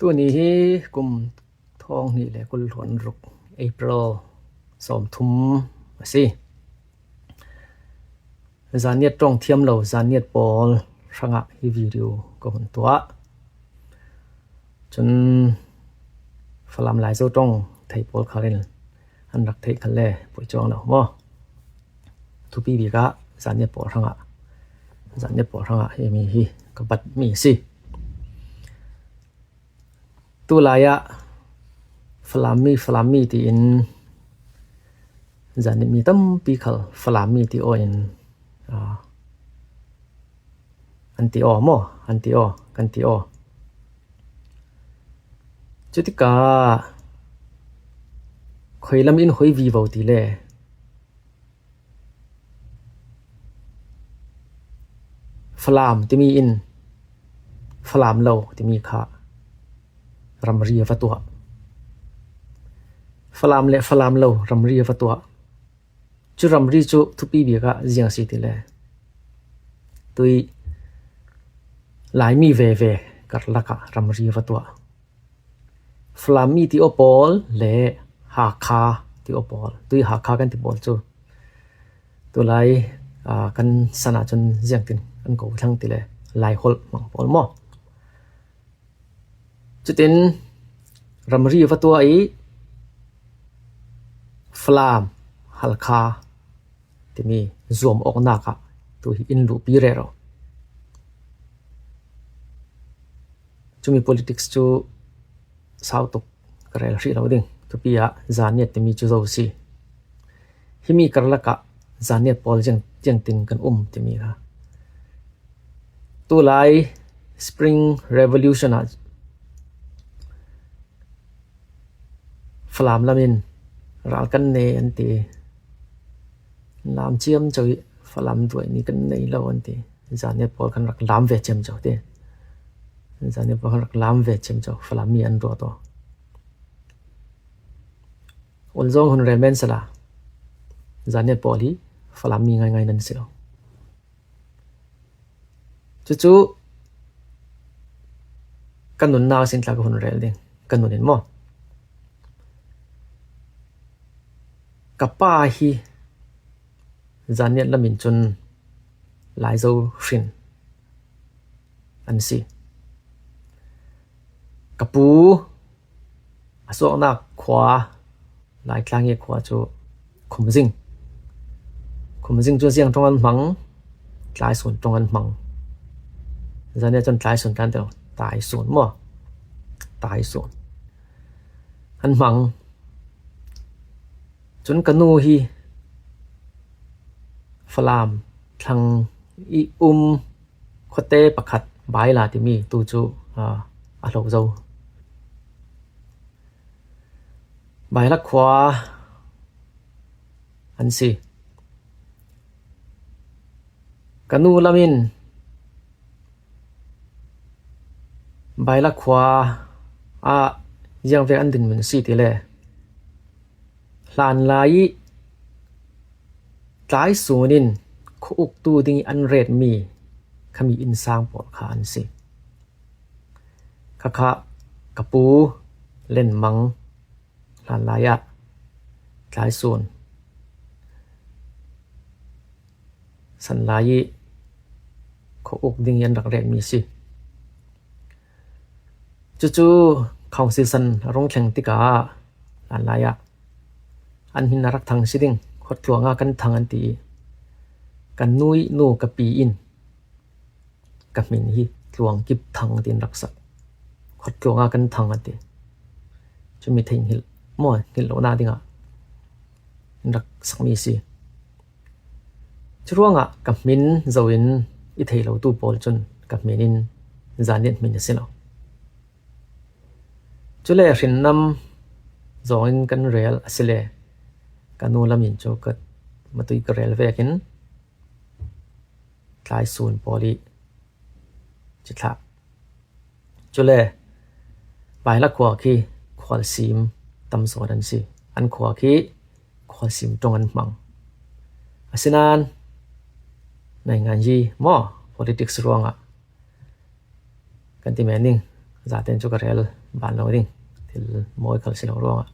ตัวนี้กุมทองนี่แหละกุลหวนรุก April สอมทุมสิจานเนียตรงเทียมเราจานเนียตปอลช่างะฮีวิดีโอก็หุ่นตัวจนฝรั่งหลายโซตรงไทยปอลคารินอันรักไทยคันแลป่วยจองแล้วมั้ทุปีบีกะจานเนียตปอลช่างะจานเนียตปอลช่างะมีฮีก็บัดมีสิตัวลายะฟลามีที่อินจานมีตั้มปีขลฟลามีที่โออินอันติโอมออันติโอกันติโอจุดกาคอยลำอินคอยวีวติเลฟลามที่มีอินฟลามเราที่มีค่ารำเรียฟตัวฟลามและฟลามเรารำเรียฟตัวจุรำรีจุทุปีเบียกะเจียงสิติเลตุยหลายมีเวกัดลักะรำเรียฟตัวฟลามมีที่โอปอลและหาคาที่โอปอลตุยหาคากันที่บอลจูตัวหลายกันสนาจนเจียงตินอันกูทั้งติเลหลายฮอลมังปอลมอจุดอินรำเรียฟตัวไอฟลามฮัลคาที่มีรวมออกหน้ากะตัวอินลูปีเรโรจุมี politics จูสาวตุกกระเรลรีเราดิ่งทุปียะจานเนียตที่มีจูโซซีที่มีกระลักะจานเนียตปอลจังตินกันที่มีค่ะตัวไล Spring Revolution ฟลามลามินรัลกันเนอันตีลามเจียมจอยฟลามด้วยนี่กันเนเราอันตีจานเนียตปอลกันรักลามเวเจียมจอยเตจานเนียตปอลกันรักลามเวเจียมจอยฟลามมีอันรัวตัวอุลจงหุ่นเรเมนสละจานเนียตปอลีฟลามมีง่ายๆนั่นสิเราจู่ๆกันนุนนาสินตากหุ่นเรลดิ่งกันนุนเห็นมั้ยกับป้าฮีจานเนียตละมินจนหลายโซฟินอันสิกับปูอสวกนักขวาหลายครั้งเยขวาจูคุมซิงจูเสียงตรงอันมังหลายส่วนตรงอันมังจานเนียตจนหลายส่วนกันเดียวตายส่วนมั้งตายส่วนอันมังจนกันนูฮีฟลามทางอีโคเตประคัดบายลาที่มีตูจูอาโลโซบายลักขวาอันสิกันนูลามินบายลักขวายังเวอันดินมันสิติเลลานลายหลายส่วนนินคุกตูดิงอันเรดมีขมีอินสร้างปอดขานสิคะกระปูเล่นมังลานลายะหลายส่วนสันลายคุกดิงอันรักเรดมีสิจู่ๆเขาสิสันร้องแข่งติกาลานลายะอันหินรักทางสิดิ่งขดหลวงกันทางอันตีกันนุยนูกับปีอินกับมินฮีหลวงกิบทางตินรักษาขดหลวงกันทางอันตีจะมีทิ้งหิลมั่วหิลโลนาดิ่งรักสักมีสิจะร่วงกับมินจะวินอิทธิเราตู้ปอลจนกับมินินจานเนียตมินสิเราจุเลรินนำจอยกันเรียลสิเลกันนูลามินโจกัดมาตุยกระเรลเวกินหลายส่วนปอลีจิตละจุเลบายละขวาคีควอลซิมตำสอดันสิอันขวาคีควอลซิมตรงอันมังอาศินานในงานยีมอ politics รวงกันที่แม่นิ่ง zaten chu ka rel ban lo ding til moi khal silo ronga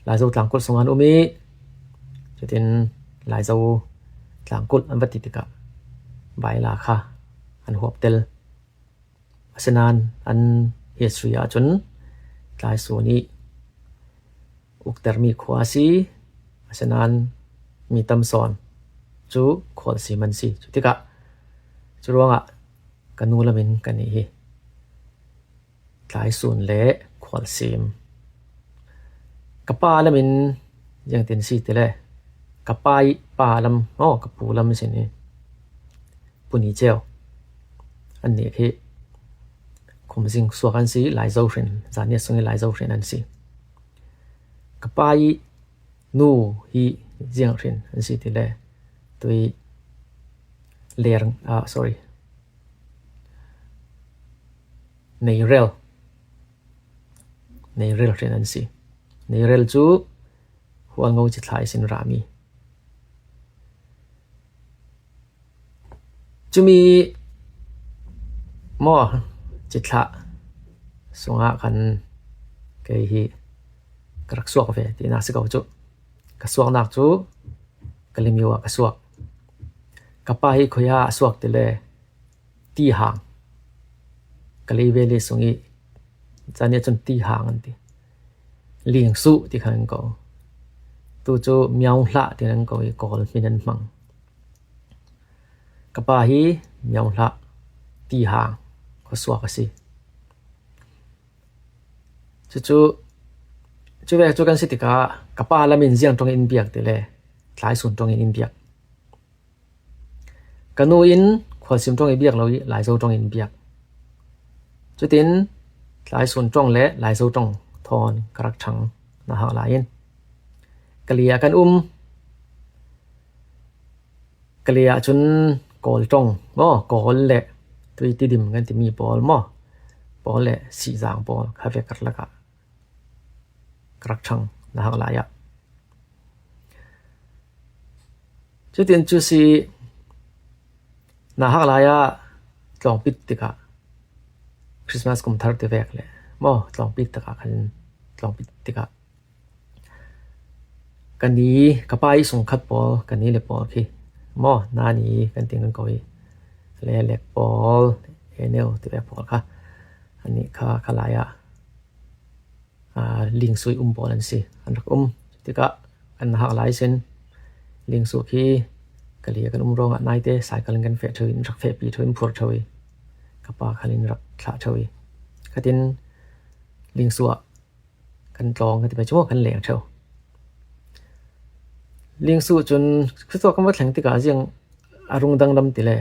lai zo tlangkul songan umi chutin lai zo tlangkul an vati tika bai la kha an huap tel asenan an history a chun lai su ni ukter mi khwasi asenan mi tam son chu khol si man si chutika chu ronga kanu lamin kani hi lai sun le khol sim kapa lamin yang tin si tele kapai pa lam kapu lam sini puni cheo an ni khi khom sing suakan si lai zo rin zania sungi lai zo rin an si kapai nu hi jiang rin an si tele tui lerng sorry nei rel rin an si nei rel chu hual ngau chi thlai sin rami chumi mo chi thla sunga kan ke hi krak suak ve ti na se ko chu ka suak nak chu kalimiwa ka suak kapa hi khoya suak te le ti hang kali ve le sungi chania chun ti hang an ti ling su ti khan ko tu chu miao hla ti nan ko i kol minan mang kapa hi miao hla ti hang ko suak asi chu ve chu kan sitika kapa lamin jiang tong in biak te le thlai sun tong in biak kanu in khwalsim tong i biak lo i lai zo tong in biak chutin thlai sun tong le lai zo tong thon karak thang na ha lain kalia kan kalia chun kol tong kol le tui ti dim kan ti mi bol le si jang bol kha ve kar laka karak thang na ha la ya chutin chu si na ha la ya tlong pit tika Christmas kum thar te vek le tlong pit taka kan tlong pit tika kan ni kapai sung khat pol kan ni le pol khi na ni kan ting kan koi le lek pol enel te vek pol kha ani kha khalaya ling sui pol an si an rak tika an ha lai sen ling su khi kali kan rong at nai te cycle kan fe thoin rak fe pi thoin phur thoi kapa khalin rak thla thoi katin ling suwa kan tlong kan ti pe chu kan leng tho ling su chun khso kam wa thleng ti ka jiang arung dang lam ti le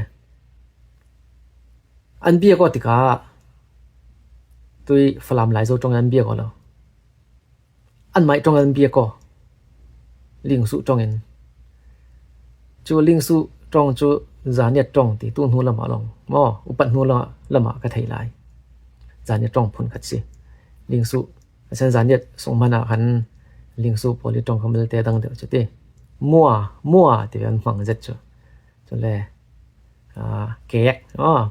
an bia ko ti ka tui falam lai zo tong an bia ko lo an mai tong an bia ko ling su tong en chu ling su tong chu zania tong ti tu nu lama long upat nu lama ka thai lai zania tong phun khat si ling su asan zania song mana kan ling su poli tong kamel te dang de chute mua ti an mang zet chu le kek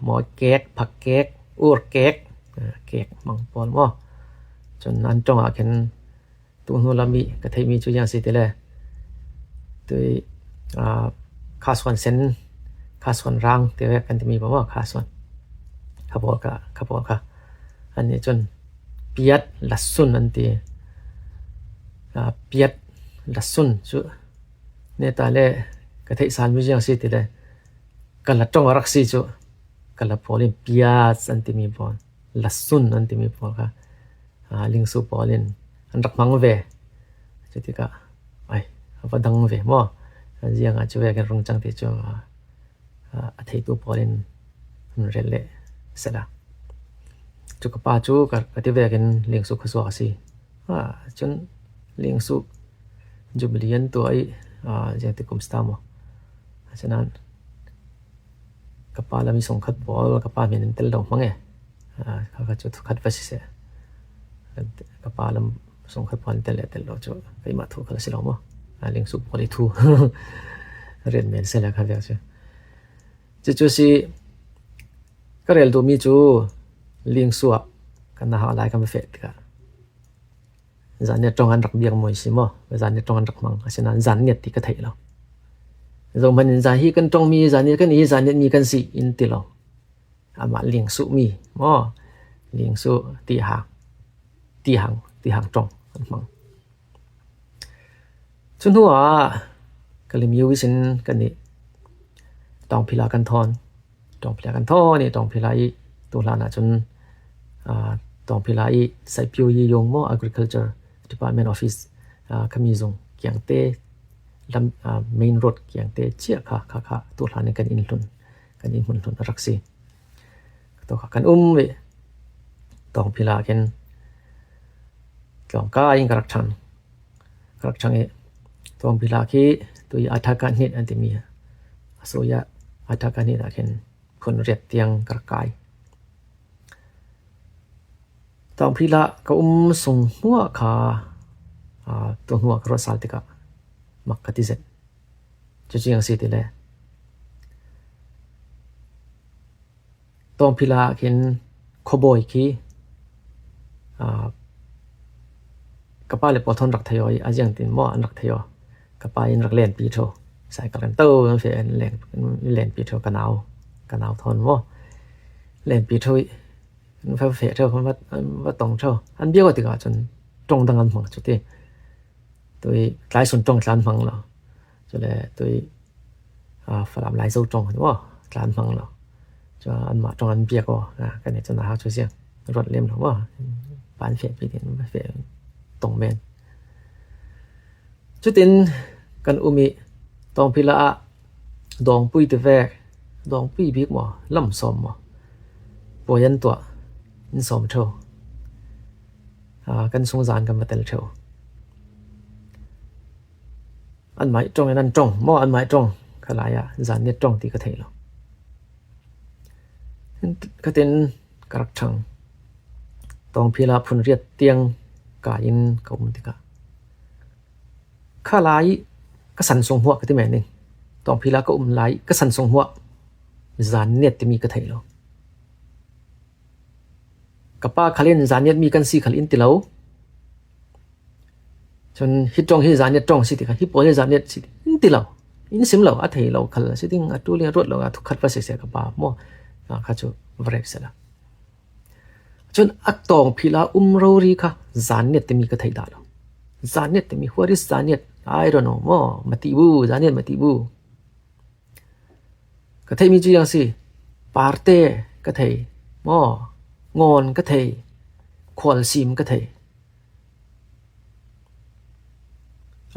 mo kek phak kek ur kek mang pol chun an tong a ken tu nu lami ka thai mi chu yang si te le tui khaswan sen khaswan rang te ve kan ti mi ba khaswan khabol ka an ni chun piat lasun an ti piat lasun chu ne ta le ka thai san mi jang si ti le kala tong rak si chu kala polin piat an ti mi bon lasun an ti mi pol ka ling su polin an rak mang ve chu ti ka ai avadang ve jiang a chu ve kan rong chang ti chu a thei tu polin rele sela chu ka pa chu ka ti ve kan ling su khoswa si chun ling su jubilian tu ai jeng ti kum sta mo chanan ka pa la mi song khat bol ka pa min tel dong mange ka chu khat va si se ka pa lam song khat pon tel lo chu kai ma thu khala si lo mo ling su poli thu ren men se la kha ve chu si ka rel do mi chu ลิงสัวกันนะหาหลายกันเฟะติกะจันเนี่ยตรงอันรักเบียงมวยสิมอจันเนี่ยตรงอันรักมังฉะนั้นจันเนี่ยติกะไทเราตรงมันจันฮีกันตรงมีจันเนี่ยกันอีจันเนี่ยมีกันสิอินติเราอามาลิงสุมีมอลิงสุตีหางตรงมังชุนหัวก็เลยมีวิสินกันนี่ต้องพิลากันทอนต้องพิลากันทอนี่ต้องพิลาอีตัวลานะจนต้องพิลาอีใส่พิวยียงมอ agriculture department office คมีจงเกียงเตลำmain road เกียงเตเจียค่ะตัวลานี่กันอินลุนรักษีตัวกันเวต้องพิลากันต้องกายิงกระชังต้องพิลาคีตัวอัฐกันนิดอันที่มีโซยะอัฐกันนิดอาเห็นคนเรียดเตียงกระกายต้องพิลาก็ส่งหัวขาตัวหัวกระสาลติกะมักกะติเซนจริงๆสิติเลยต้องพิลาเห็นขบอยคีกะปาเลยปอทอนรักทยอยอาจังตินมออันรักทยอกะปาอินรักเล่นปีโทใส่กันโตเฟนเล่นปีโทกันเอาทอนมอเล่นปีโทเฟเทอว่าตรงเท่าอันเบี้ยวติกะจนตรงดังอันมังจุดที่ตัวหลายส่วนตรงหลานมังเราจะเลยตัวฝรั่งหลายส่วนตรงว่าหลานมังเราจะอันมาตรงอันเบี้ยก็กันเนี่ยจะน่าหาช่วยเสียงรถเล่มหรือว่าปานเฟปีเดียนเฟตรงแม่นจุดนี้กันมีต้องพิลาดองปุยตะแวกดองปุยบิกบ่ลำสมบ่ปอยันตัวอินสมเท่ากันสงสารกันมาแต่ละเท่าอันหมายตรงนั้นตรงมออันหมายตรงขลายจานเนี่ยตรงที่กระเทเราก็เป็นกระชังต้องพิลาพุนเรียดเตียงกายินกมติกะข้าลายก็สันทรงหัวก็ที่แม่นึงต้องพิลาก็ลายก็สันทรงหัวจานเนี่ยที่มีกระเทเรากับป้าคาเล่นจานเนี่ยมีกัน4คันอินติเราจนฮิตจงฮิจานเนี่ยจงสิติกะฮิปโอจานเนี่ยสิอินติเราอินซิมเราอะเทเราคัลสิติงอะตุเลียรถเราอะทุกขัดว่าเสียกับป้าหมอข้าจูวเรกเสละจนอักตองพิลาโรรีค่ะจานเนี่ยที่มีกระเทดาเราจานเนี่ยที่มีหัวริสจานเนี่ย I don't know มอมาติบูจานเนี่ยมาติบูกระเทมีจุยังสิปาร์เต้กระเทมองอนกระเทควอลซิมกระเท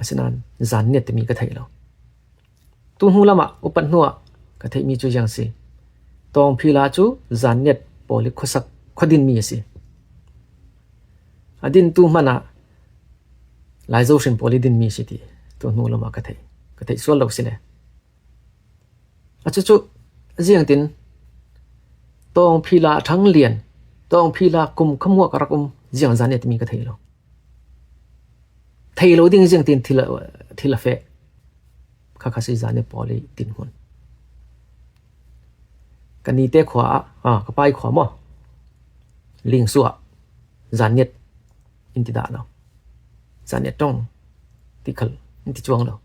ฉะนั้นจานเนี่ยที่มีกระเทเราตุหูละมะอุปันหัวกระเทมีจุยังสิตองพิลาจูจานเนี่ยปอลิคสักขดินมีสิอดินตุมันหลายโซเชียลปอลิดินมีสิทีตัวนู้นละมากระเทส่วนเราสิเลยจู่ๆเสียงตินตองพิลาทั้งเลียนตองพิลากุมขมัวกระกุมเสียงจานเนี่ยมีกระเทเราดิ้งเสียงตินทีละเฟะข้าศึกจานเนี่ยปอลิดินหุ่นกันนี่เตะขวากระปายขวามั้งลิงสัวจานเนี่ยอินติดาเราจานเนี่ยตรงติขลอินติจวงเรา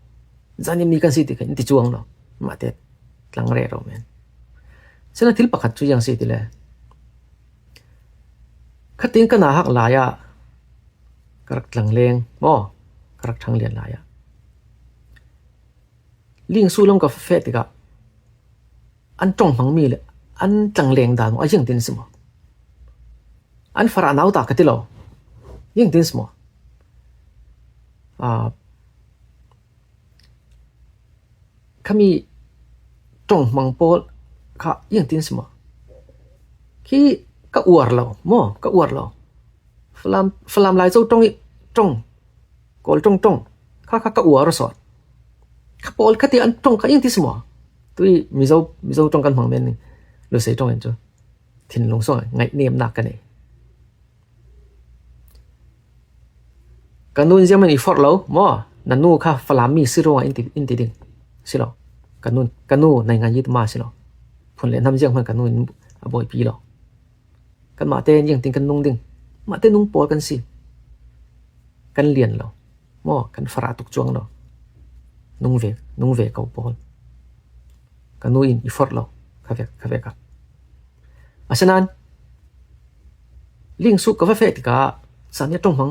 จานเนี่ยมีกันสิติขอินติจวงเรามาเตะหลังเร่เราแมนฉะนั้นทิลปักขัดจุยังสิติเลยขัดติ้งกันหนาหักหลายกระหลังเลงมั้งกระทั้งเลียนหลายลิงสู้ลงกับเฟติกะอันตรงพังมีเลยอันจังเลงด่างยังตินสมออันฝรั่งเอาตากติโลยังตินสมอขมีตรงมังโปลข้ายังตินสมอขี้ก็อวดเราโม่ก็อวดเราฝรั่งลายเจ้าตรงกอลตรงข้าก็อวดเราสอดข้าโปลข้าที่อันตรงข้ายังตินสมอตัวมีเจ้าตรงกันหังเมนนึงรู้สึกตรงเห็นจ้ะทิ้งลงส่งไงเนียมหนักกันเลยกันนู้นยังไม่มีฟอร์เราหม้อนั่นนู้นค่ะฝรั่งมีสิโร่อินติดิ้งสิเรากันนู้นในงานยึดมาสิเราผลเล่นทำยังมันกันนู้นบ่อยปีเรา กันมาเตนยังติงกันนุ่งดิงมาเตนุ่งปอกันสิกันเรียนเราหม้อกันฟราตุกจวงเรานุ่งเวกเอาปอกันนุ่งอีฟอร์เราคาเวกฉะนั้นลิงสุกกับเฟติกาสานเนี่ยตรงหัง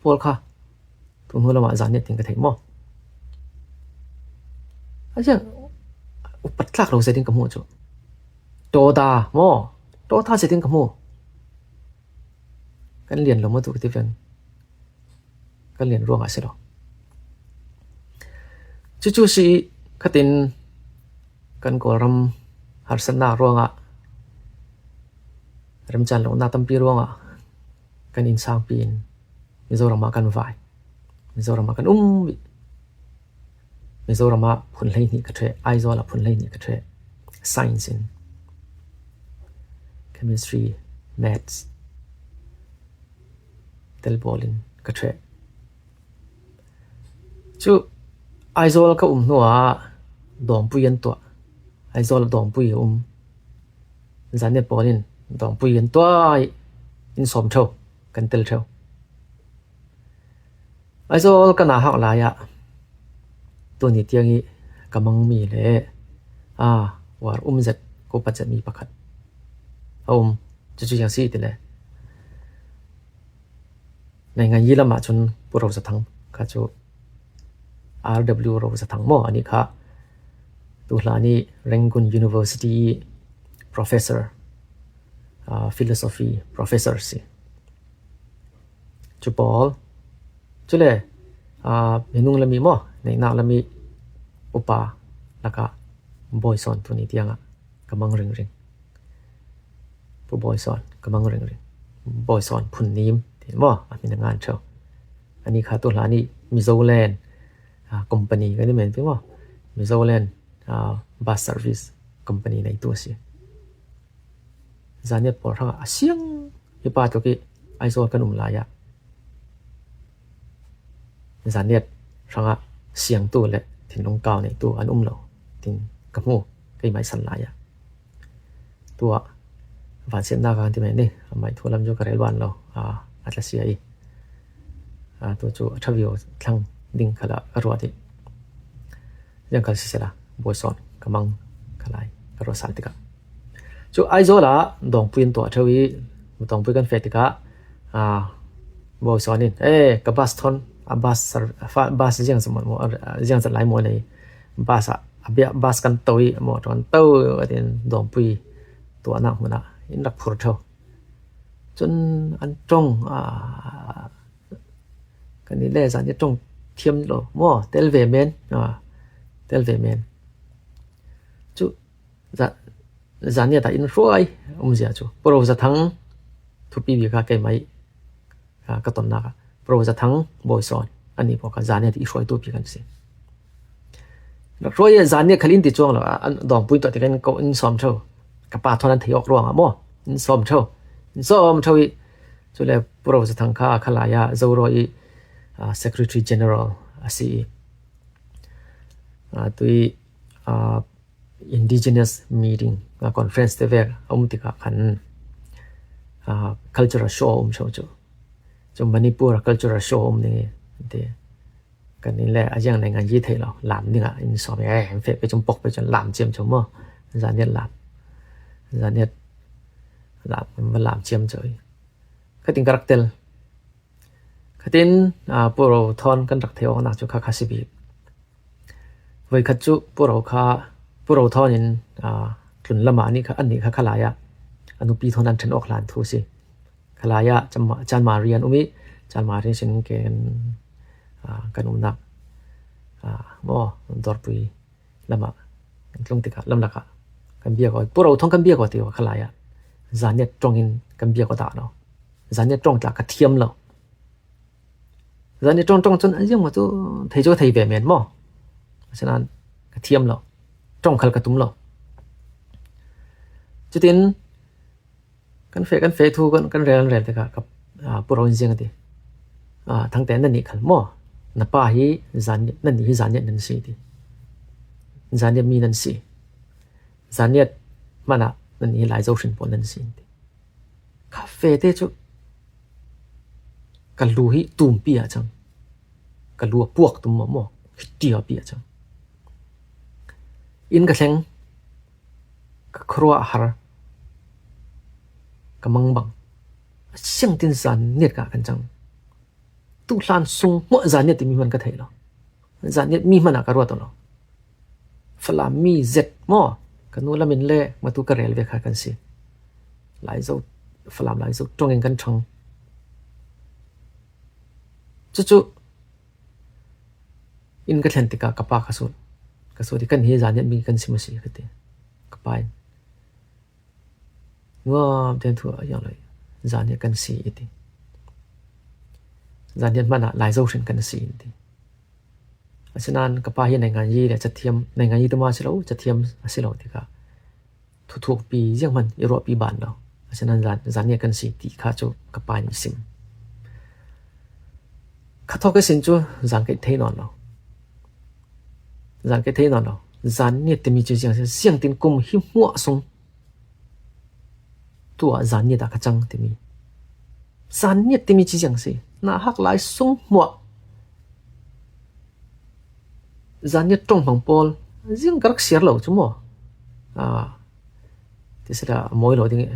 ปอลค่ะทุนหัวละมาสานเนี่ยติงกันไทยหม้ออาอุปถักเราเสด็จกับหมู่จ้ะโตตาหม้อโตตาเสด็จกับหมู่กันเรียนเรามาถูกที่เป็นกันเรียนร่วงอาศัยเราจู่ๆสิขัดินกันกอรำหาสนาร่วงอ่ะรำจันทร์ลงนาตั้มปีร่วงอ่ะกันอินสางปีนมิโซรามากันไฟมิโซรามากันมิโซรามาพุ่นเลยนี่กระเทไอโซลาพุ่นเลยนี่กระเท science in chemistry maths เตลบอลินกระเทจู่ไอโซลก็นัวดองปุยยันตัวไอโซลดองปุยจันเนี่ยบอลินดองปุยยันตัวอินสมเท่ากันเตลเท่าไอโซลก็น่าหักหลายตัวนี้เตียงนี้กำลังมีเลยว่าเสร็จก็ปัจจัยมีประคัดจะอย่างสี่ติเลยในงานยี่ละมาจนพวกเราจะทั้งก็จะ RW เราจะทั้งหมดอันนี้ค่ะตัวหลานี่ Rangoon University Professor Philosophy Professor สิจุบอลจุเลยเมนูละมีหม้อในนาละมีอุปาแล้วก็บอยสอนตัวนี้เตียงกำลังเร่งผู้บอยสอนกำลังเร่งบอยสอนพุ่นนิ่มเห็นบ่มีงานเช่าอันนี้ค่ะตัวหลานี่มิโซแลนด์คอมพานีก็ได้เหมือนที่ว่ามิโซแลนด์บัสเซอร์วิสคอมพานีในตัวสิจานเนี่ยพอทั้งเสียงยี่ป้าตัวกี้ไอโซกันหลายจานเนี่ยทั้งเสียงตัวเลยถึงลงเก่าในตัวอันเราถึงกับหูก็ไม่สั่นหลายตัววันเสียงหน้ากันที่ไหนนี่ไม่ทั่วลำโยกระไรวันเราอาจจะเสียตัวจูทวิวทั้งดิ่งขละกระวดิยังกันเสียละบอยสอนกำลังขลายกระวสันติกะจูไอโซละดองปืนตัวทวีดองปืนกันเฟติกะบอยสอนนี่กับบัสทอนบัสยังสมมติว่ายังจะไล่หมดเลยบัสเบียบัสกันตัวหมดตอนตัวเดินดองปืนตัวนักมันอินรักพูดเท่าจนอันตรงกันนี่แหละสันจะตรงเทียมโลหม้อเตลเวเมนเตลเวเมนจุสันเนี่ยแต่อินรวยเสียจุโปรจะทั้งทุกปีก็แก่ไม่ก็ต้นนักโปรจะทั้งบอยสอนอันนี้พอกันสันเนี่ยที่รวยตัวปีกันสิรวยสันเนี่ยขลินติดจ้วงหรอดองปุ้ยตัวที่กันก็อินซ้อมเท่ากับป่าทอนั้นที่ออกรวงหม้ออินซ้อมเท่าจุเลยโปรจะทั้งขลายจะรวย Secretary General สิตัว Indigenous Meeting Conference เตเวกติกะขันCultural Show ชาวจุมณีปุระ Cultural Show นี่เดกันนี่แหละอย่างในงานยี่ไทยเราหลามนี่อินสอบเฟไปจมปกไปจนหลามเจียมชมมั่วจานเนี่ยหลามจานเนี่ยหลามมันหลามเจียมเฉยก็ติงกรักเตลก็ตินพวกเราทอนกันรักเทวนักจุกข้าสิบีไว้ขัดจุพวกเราทอนินกลุ่นละมานี่ค่ะอันนี้ค่ะขลายอนุปีทอนันฉันออกหลานทูสิขลายจานมาเรียนจานมาเรียนฉันเกณฑ์กันนักหม้อดอร์ปุยละมาลงติกะลำลักกันเบียก็พวกเราท่องกันเบียก็ตีว่าขลายจานเนี่ยตรงอินกันเบียก็ตาเนาะจานเนี่ยตรงจากกระเทียมเราจานเนี่ยตรงจนยังมาตัวไทยโจไทยแบบเหมือนหม้อฉะนั้นกระเทียมเราตรงขัลกระตุ้มเราจุดนี้กันเฟทูกันเรียนแต่กับพวกเราจริงๆดิทั้งแต่นั่นนี่ขันหม้อนับป้าฮีจานเนี่ยนั่นนี่จานเนี่ยนั่นสิดิจานเนี่ยมีนั่นสิจานเนี่ยมันนั่นนี่หลายเจ้าสินปนนั่นสิดิ cafe te chu kalu hi tum pia chang kalu puak tum mo tia pia chang in ka thleng ka khruwa har ka mangbang siang tin san net ka kan chang tu hlan sung mo zan net mi man ka thai lo zan net mi man ka ro to lo fala mi zet mo kanu lamin le ma tu ka rel ve kha kan si lai zo falam lai zo tong en kan chang chu in ka thlen tika ka pa ka so ti kan hi zan net mi kan si ma si ka te ka pai ngwa ten thu yang lai zan net kan si iti zan net mana lai zo shin kan si iti asanan ka pa hi nai ngan yi le chathiam nai ngan yi tama silo chathiam asilo tika thu thuk pi yang man iro pi ban lo asanan zan net kan si ti kha chu ka pa ni sim kha thok ka sin chu zan kai thei non lo zan kai thei non lo zan net ti mi chu siang tin kum hi hua sung tua zan net da ka chang ti mi zan net ti mi chi jang si na hak lai sung hua zan net tong phang pol jing karak siar lo chu mo ti sera moi lo ding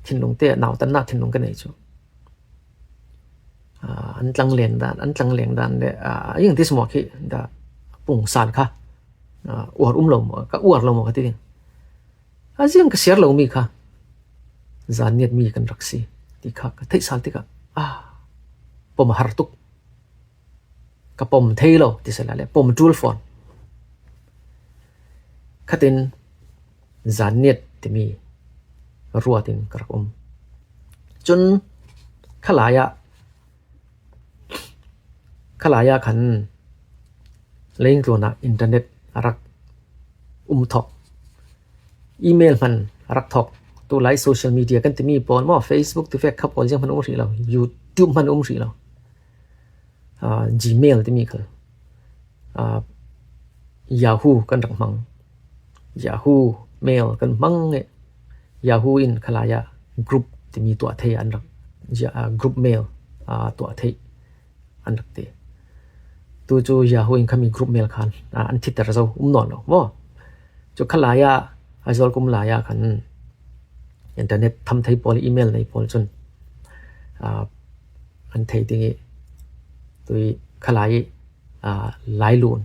thin long te naw tan na thin long ka nei chu an tlang leng dan le yang ti smo khi da pung san kha uar lo mo ka uar lo mo ka ti ding jing ka siar lo mi kha zan net mi kan raksi ti kha ka thei sal ti ka pom har tuk ka pom thei lo ti sala le pom tul fon khatin zan net ti mi ruatin karakum chun khalaya khan leng to na internet arak thok email man arak thok tu lai social media kan ti mi pon mo Facebook tu fek khap pol jang man ri lo YouTube man ri lo Gmail ti mi khal Yahoo kan rak mang Yahoo mail kan mang Yahoo in khalaya group ti mi to thei an rak group mail to thei an rak te tu chu Yahoo in khami group mail khan an thit tar zo non lo mo chu khalaya azol kum laya khan internet tham thei pol email nei pol chun an thei tingi tui khalai lai lun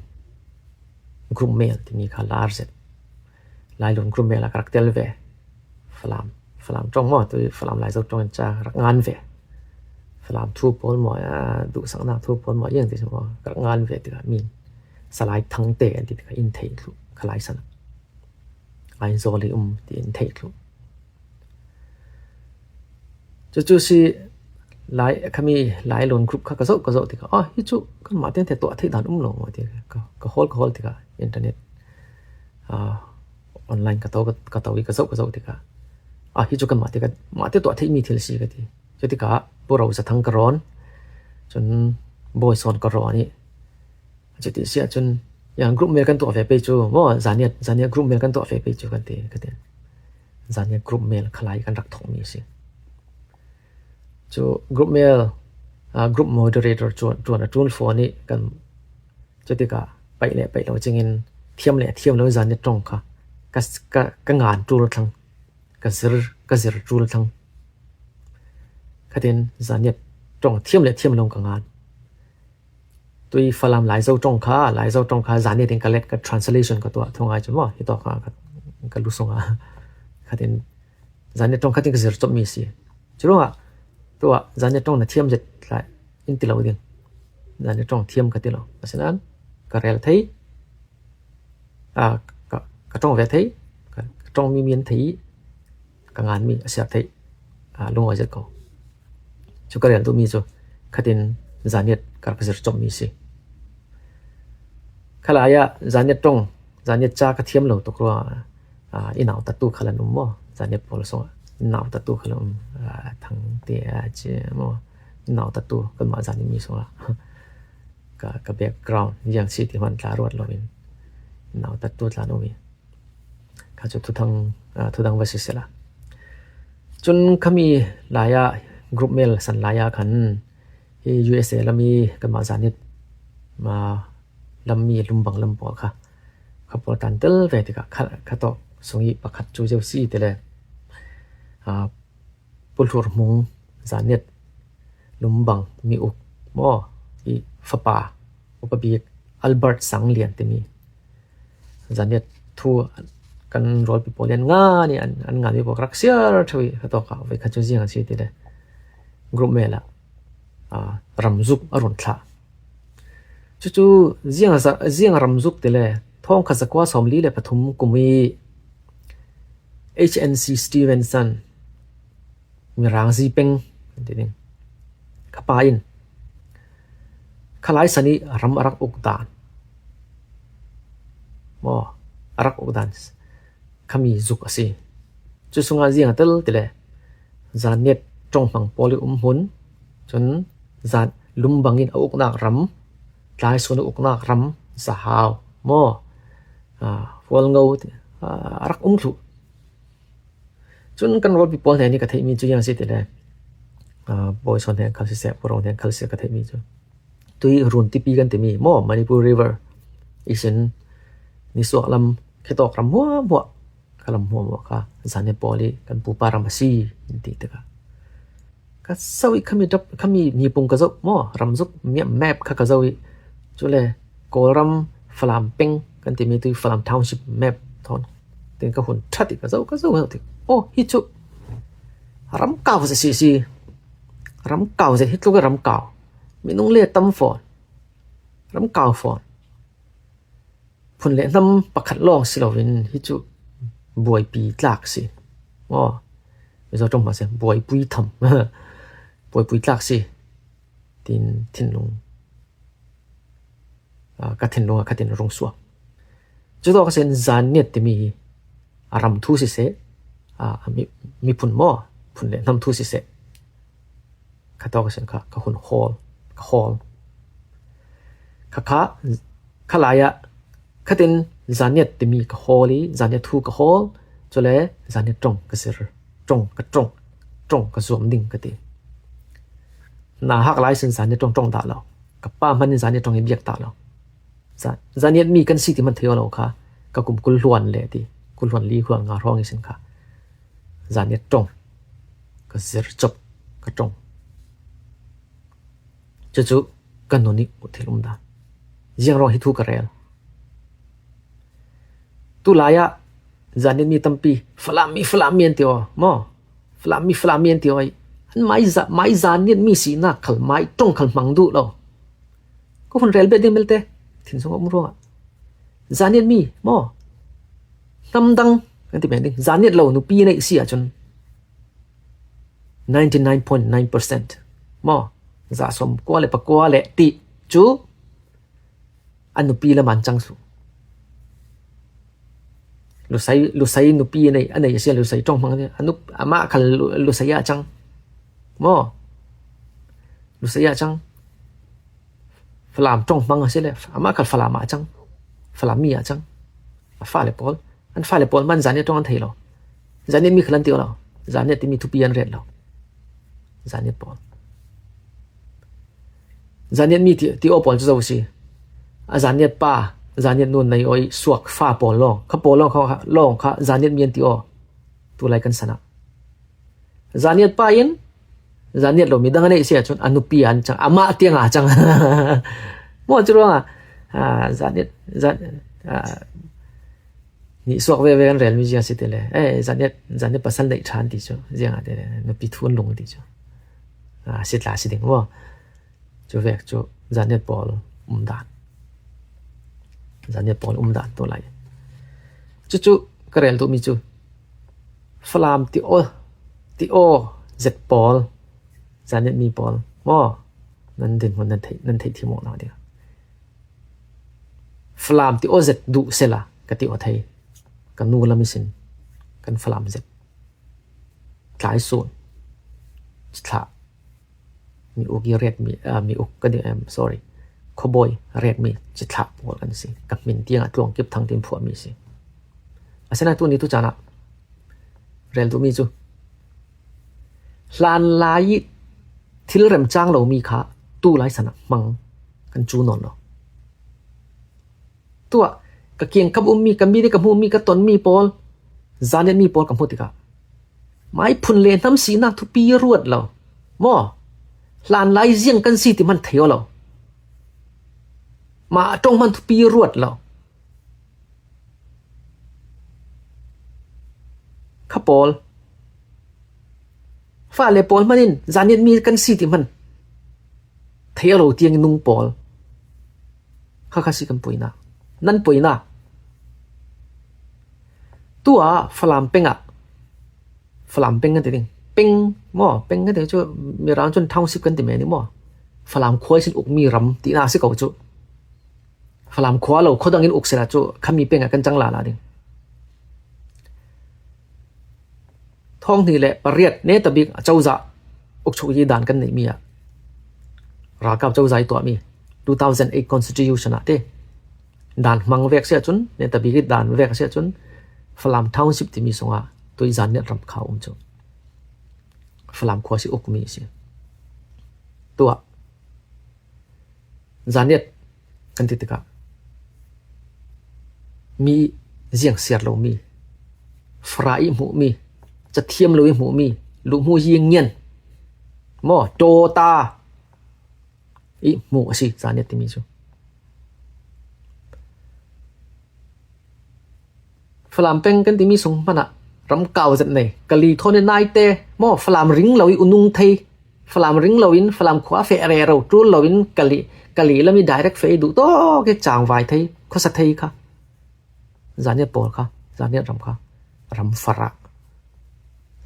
group mail ti mi kha large lai lun group mail ka tel ve falam trong mo tui falam lai zo trong cha rak ngan ve falam thu pol mo du sang na thu pol mo yang ti mo rak ngan ve ti ka min salai thang te an ti ka in thei lu khalai san ai zo li ti in thei lu chu si lai khami lai lon group kha ka zo ti ka hi chu kan ma ten the to thei dan lo mo ti ka hol ti ka internet online ka to wi ka zo ti ka hi chu kan ma te to thei mi thil si ka ti chu ti ka puro sa thang karon chun boy son ka ro ni chu ti sia chun yang group mail kan to fe pe chu mo zania group mail kan to fe pe chu kan te zania group mail khalai kan rak thong mi si chu group mail group moderator chuan a tool for ni kan chuti ka pai lo chingin thiam lo zan ni tong kha ka ngan tool thang ka zir tool thang khatin zan ni tong thiam lo ka ngan tui falam lai zo tong kha zan ni tin ka let ka translation ka to thongai chu mo hi to kha ka lu songa khatin zan ni tong khatin ka zir chop mi si chulungaตัวจานเนี่ยต้องนะเทียมจะหลายอินติเราดิงจานเนี่ยต้องเทียมกันติเราเพราะฉะนั้นก็เรลไทยก็ต้องเวทไทยก็ต้องมีเมียนไทยก็งานมีเสียไทยลงเอาจะก็ชุกเรลตัวมีจ้ะขัดินจานเนี่ยก็ประเสริฐจบมีสิขลายจานเนี่ยต้องจานเนี่ยจ้าก็เทียมเราตัวก็อินเอาตัดตู้ขลันนุ่มบ่จานเนี่ยพอละส่งnào ta tu khalom thang te che mo nào ta tu kan ma jani mi so ka background yang si ti man tla rot lovin nào ta tu tla no mi ka chu thu thang va si sela จนเขามีหลายกรุ๊ปเมลสันหลายคันที่ USA แล้วมีกันมาซานิดมาลำมีลุมบังลำปอค่ะขับปอตันเตลเวติกะขัดตอกสงอีประคัดจูเจลซีเตเลปุลทุรมุงซานิดลุมบังมีอุกมออีฟปาอุปบีกอัลเบิร์ตสังเลียนเตมีซานิดทูกันรอลปิโปเลียนง่านี่อันงานที่บอกรักเสียทวีขัดตอกเอาไว้ขัดจูเจียงซีเตเลกรุ๊ปเมลรำซุกอรุณทะจู่ๆเจียงรำซุกเตเลท้องขัดสกว่าสมลีเลปฐุมกุมี HNC Stevenson มีรางซีเป็งทีนึงขปาอินขลายสนิรำรักอุกดานมอรักอุกดานขมีซุกอสิจู่ๆงาเจียงเตลเตเลจานเน็ตจงฟังโพลิหุนจนจานลุมบังอินอุกนักรำลายส่วนอุกนักรำสหาวมอฟอลเงารักทุจนกันรถปิโป้เนี่ยนี่ก็เทมีจุยังสิแต่บอยชนเนี่ยเขาสิเสพโปรเนี่ยเขาสิก็เทมีจุตุยรุนติปีกันเตมีมอมันนิปูริเวอร์อีสินนี่สวกลำแค่ตอกรำหัวกลำหัวค่ะจานเนี่ยปอลีกันปูปารามซีนี่ติกะก็สวิขมีปุ่งกระจกมอรำซุกมีแมปค่ะกระจกจุเลยโกรำฟลามเป็งกันที่มีตุยฟลามทาวน์ชิพแมปทอนถึงก็หุ่นชัดอีกกระจกเหรอติโอ้ฮิจุรำเก่าสิรำเก่าสิฮิจุก็รำเก่ามีน้องเล่ตั้มฟอนรำเก่าฟอนพุ่นเล่ตั้มประคัดลองสิเราเป็นฮิจุบวยปีตากสิอ๋อไม่ใช่จงมาเสียบวยปุยทำบวยปุยตากสิทินลงกัดทินลงกัดทินลงสัวจุดต่อก็เส้นจานเนี่ยที่มีอารมณ์ทุสิเสมีพุ่นหม้อพุ่นเลยน้ำทุสิเสข้าต่อก็เส้นข้าหุ่นฮอลข้าลายข้าเต็นจานเนี่ยที่มีข้าฮอลีจานเนี่ยทูข้าฮอลจุเลยจานเนี่ยตรงก็เสือตรงก็สวมดิ่งก็ตีน่าหักหลายสินจานเนี่ยตรงตาเรากับป้ามันจานเนี่ยตรงเบียกตาเราจานเนี่ยมีกันสิที่มันเที่ยวเราค่ะก็กลุ่มกุลล้วนเลยที่กุลล้วนลีขวางงาร้องอีสินค่ะจานเนี่ยตรงก็เสือจบก็ตรงจู่ๆกันโนนี่อุทิลุมดายังรอให้ทุกข์เรื่องตุลายะจานเนี่ยมีตั้มปีฟลามีนเตียวมอฟลามีนเตียวอันไม่จานเนี่ยมีสีหน้าขลไม่ตรงขลมังดูเราก็คนเรลเบดเมลเตทิ้งสงบมัวจานเนี่ยมีมอตั้มดังกันที่เป็นดิจานเนี่ยเราหนูปีในเสียจน 99.9% มอจะสมกว่าเลยปะกว่าเลยติจูอันหนูปีละมันจังสุlu sai nu pi nei anei sia lu sai tong mang ne anu ama khal lu sai ya chang mo lu sai ya chang flam tong mang sia le ama khal flam ma chang flam mi ya chang fa le pol man zan ne tong an thei lo zan ne mi khlan ti lo zan ne ti mi tu pi an red lo zan ne pol zan ne mi ti o pol zo si a zan ne paจานเนียนนในอ้อยสวกฟ้าปอลองเขาปอลองเขาลองเขาจานเนียนเมียนติโอตัวไรกันสนะจานเนียนป้ายินจานเนียนเรามีดังนั้นเสียจนอนุปีอันจังอามาเตียงจังมั่วจุดว่าจานเนียนนี่สวกเวกันเรียนวิทยาสิเตเลยจานเนียนภาษาได้ชานติจ้ะเรื่องอะไรเนี่ยนุปีทุนลงติจ้ะสิลาสิเด้งว่าจุเวกจุจานเนียนปอลดานจานเนี่ยปอลดานตัวไรจู่ๆก็เรียนตัวมีจู่ฟลามติโอเจ็ดปอลจานเนี่ยมีปอลมอนั่นเด่นวันนั้นเทที่มองเราเดียวฟลามติโอเจ็ดดูเสละกับติโอไทยกันนูละมิสินกันฟลามเจ็ดหลายส่วนถ้ามีอุกเรียดมีอุกก็เดี๋ยวsorryขบอยเรียกมีจิตหลับหัวกันสิกับมินเตียงตวงเก็บทางเต็มผัวมีสิอาศัยตัวนี้ตุจานะเรียนตัวมีจู ลานลายทิลเรมจางเรามีค่ะตู้หลายสนะมังกันจูนอนเนาะตัวกะเกียงกับมีกับมีได้กับหูมีกับตนมีปอลจานเนี่ยมีปอลกับหูติกะไม้พุ่นเลนน้ำสีนักทุปีรวดเราหม้อลานลายเจียงกันสีที่มันเถียวเรามาตรงมันทุปีรวดเราข้าปอลฟ้าเลปอลมานินจานเนี่ยมีกันสีที่มันเถียวเราเตียงนุ่งปอลข้าคาสิกันปุยนะนั่นปุยนะตัวฝรั่งเป็งอ่ะฝรั่งเป็งกันติงเป็งหม้อเป็งกันติจูมีร้านจนท่องสิบกันติแม่นี่หม้อฝรั่งควายสิอกมีรำตีน่าสิกเอาจูฝรั่งควายเราเขาดังกินอกเสละจูข้ามีเป็งอ่ะกันจังหลาละดิท่องนี่แหละปริยัดเนตบิกเจ้าจะอกชุกยีดานกันนี่มีอ่ะรากับเจ้าใจตัวมี2008 constitution อ่ะเด้ดานมังเวกเสียจนเนตบิกดานเวกเสียจนฝรั่งท่องสิบที่มีสงอ่ะตัวจานเนี่ยรำเขาจูฝรั่งควายสิอกมีสิตัวจานเนี่ยกันติดกะมีเสียงเสียเรามีฟรายหมูมีจะเทียมเลยหมูมีลูกหมูยิงเงียนหม้อโตตาอีหมูสิจานเนี่ยที่มีจูฝรั่งเป็นกันที่มีสงมันอะรำเก่าจัดไหนกะลีโทนนายเตหม้อฝรั่งริงเราอุนุงไทยฝรั่งริงเราอินฝรั่งขวาเฟเรเราจูเราอินกะลีแล้วมี direct เฟดูโตแกจางไว้ไทยข้อสัตไทยค่ะจานเนี่ยปอลค่ะจานเนี่ยรำค่ะรำฝรั่ง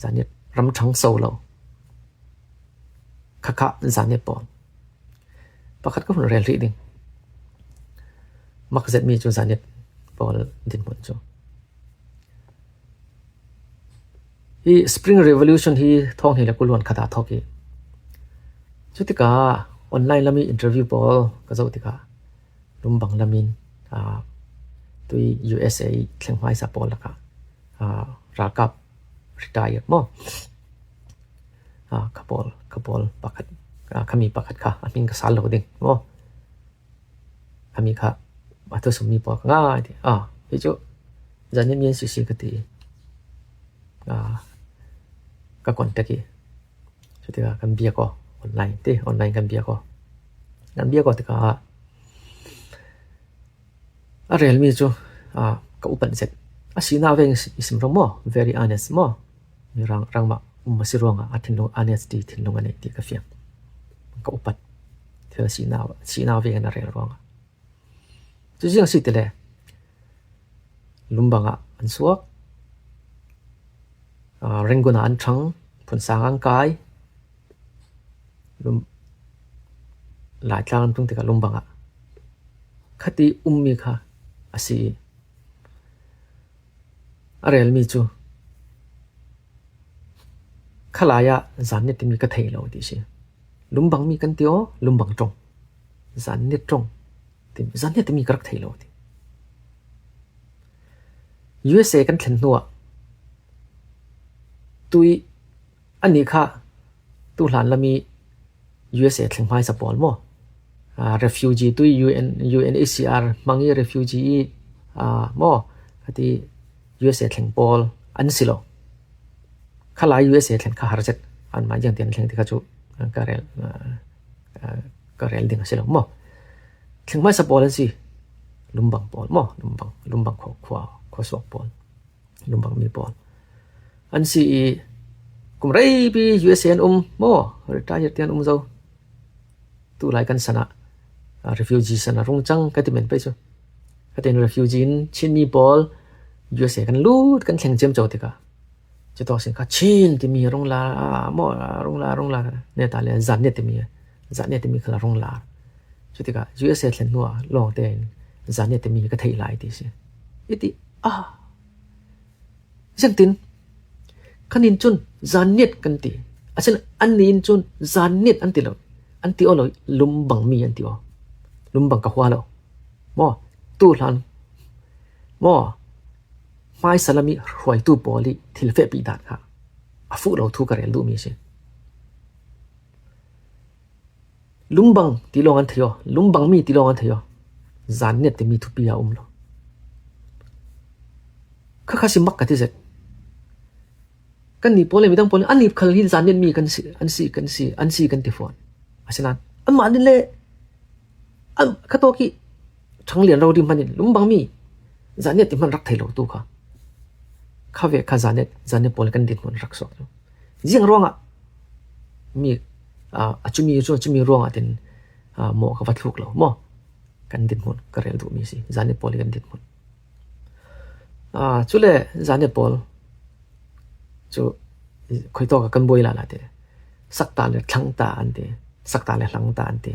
จานเนี่ยรำชังโซเราค่ะจานเนี่ยปอลประคัดก็ผลเรียนรีดิงมักจะมีจูจานเนี่ยปอลดินบนจูที่ Spring Revolution ที่ท่องเห็นแล้วก็ล้วนคาถาทอกีจุดที่กาออนไลน์แล้วมีอินเทอร์วิวบอลก็จะที่กาลุมบังลามินตัว USA เชียงใหม่สปอลแล้วก็รากับ retire มั้งขบอลปักขัดขมีปักขัดค่ะอันนี้ก็สารเราดิ่งมั้งขมีค่ะมาตัวสมีปอกง่ายดิที่จุจันยังมีสิ่งก็ตีก็ก่อนตะกี้จุดที่กันเบียก็ออนไลน์ที่ออนไลน์กันเบียก็ที่ก็อะไรมีจูก็อุปนิสัยสีหน้าเวงสมรมvery honest มีรังมามาสิรวงทินลง honesty ทินลงอันนี้ที่ก็เฟียงก็อุปเธอสีหน้าเวงอะไรรวงจุดยังสิทธิ์เลยลุมบังอันสวกเร่งกุนอันชังผลสางอังกายลุมหลายครั้งตรงที่กับลุมบังคดีมีค่ะอาศัยอะไรมีจูขลายจานเนี่ยที่มีกระเทยเราดิสิลุมบังมีกันเดียวลุมบังตรงจานเนี่ยตรงจานเนี่ยที่มีกระเทยเราดิ USA กันเข็นหัวตุยอันนี้ค่ะตุหลานละมี USA เข็นไม้สปอลมั้งrefugee ตุย UNHCR มังยี่ refugee มั้งที่ USA เข็นปอลอันสิโลข้าหลาย USA เข็นข้าหาร์เจ็ดอันมาอย่างเดียนเข็นที่ข้าจูก็เรลดิ่งสิโลมั้งเข็นไม้สปอลอันสิลุมบังปอลมั้งลุมบังขวาสวกปอลลุมบังมีปอลอันสิกุมไรปี USA มั้งretire เตียนเจ้าตัวหลายกันสนะrefugee สนะรงจังก็ที่เหม็นไปจ้ะก็เป็น refugee ชินมีบอล USA กันลูดกันแข่งเจมเจ้าติกะจะต่อสินค้าชินที่มีรงลาหม้อรงลาเนี่ยตาเลยจันเนี่ยที่มีคือรงลาจุดที่กะ USA เล่นนัวลองเต้นจันเนี่ยที่มีก็ไทยหลายที่สิอีที่จังตินคันนินจุนจันเนี่ยกันตีอาจารย์อันนินจุนจันเนี่ยอันตีเราอันที่เอาเลยลุมบังมีอันที่ว่าลุมบังกับหัวเราหม้อตู้หลานหม้อไม้สลามีรวยตู้บอลีที่เฟปีดาค่ะอาฟูเราทุกข์กันรู้มีสิ lumbang ti longan thyo lumbang mi ti longan thyo zan net te mi thu pia lo kha khasimak ka ti zet kan ni pole midang pole anip khal hi zan net mi kan si kan ti phone asinan amma din le am khatoki thanglian ro di manin lumbang mi zan net ti man rak thailo tu kha khave kha zan net pole kan dit mon rak sok jing ronga mi achumi chumi ronga tin mo ka watluk lo mo kan dit mon karel du mi si zan net pole kan dit mon chule zan net pol chu khoi to ka kan boi la te sakta le thlang ta an te sakta le hlang ta an te